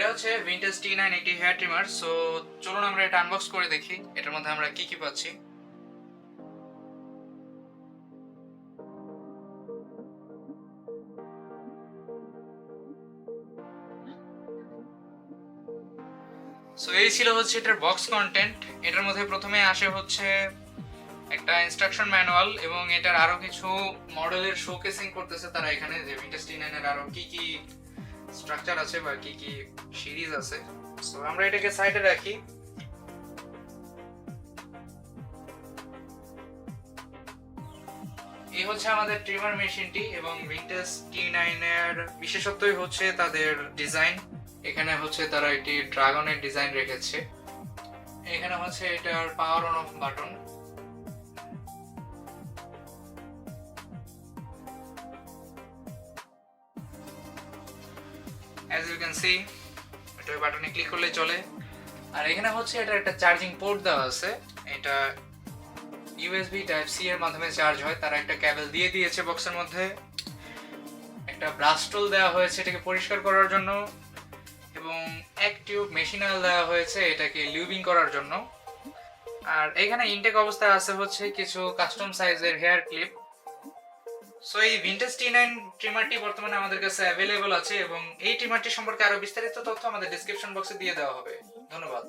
এটা হচ্ছে vintage T9 একটি হেয়ার ট্রিমার। সো চলুন আমরা এটা আনবক্স করে দেখি এটার মধ্যে আমরা কি কি পাচ্ছি। সো এই ছিল হচ্ছে এটার বক্স কন্টেন্ট। এটার মধ্যে প্রথমে আসে হচ্ছে একটা ইনস্ট্রাকশন ম্যানুয়াল এবং এটার আরো কিছু মডেলের শোকেসিং করতেছে তারা এখানে, যে ভিনটেজ T9 এর আরো কি কি স্ট্রাকচার আছে বা কি কি সিরিজ আছে। সো আমরা এটাকে সাইডে রাখি। এই হচ্ছে আমাদের ট্রিমার মেশিনটি এবং ভিনটেজ T9 এর বিশেষত্বই হচ্ছে তাদের ডিজাইন। এখানে হচ্ছে তারা একটি ড্রাগনের ডিজাইন রেখেছে। এখানে হচ্ছে এটার power on off button. As you can see এটা বাটনে ক্লিক করলে চলে। আর এখানে হচ্ছে এটা একটা চার্জিং পোর্ট দেওয়া আছে। এটা ইউএসবি টাইপ সি এর মাধ্যমে চার্জ হয়। তারা একটা কেবল দিয়ে দিয়েছে বক্সের মধ্যে। একটা ব্রাশ টুল দেওয়া হয়েছে এটাকে পরিষ্কার করার জন্য এবং এক টিউব মেশিন অয়েল দেওয়া হয়েছে এটাকে লিউবিং করার জন্য। আর এখানে ইনটেক অবস্থায় আছে হচ্ছে কিছু কাস্টম সাইজের হেয়ার ক্লিপ। সো এই ভিনটেজ T9 ট্রিমারটি বর্তমানে আমাদের কাছে অ্যাভেলেবল আছে এবং এই ট্রিমারটি সম্পর্কে আরো বিস্তারিত তথ্য আমাদের ডেসক্রিপশন বক্সে দিয়ে দেওয়া হবে। ধন্যবাদ।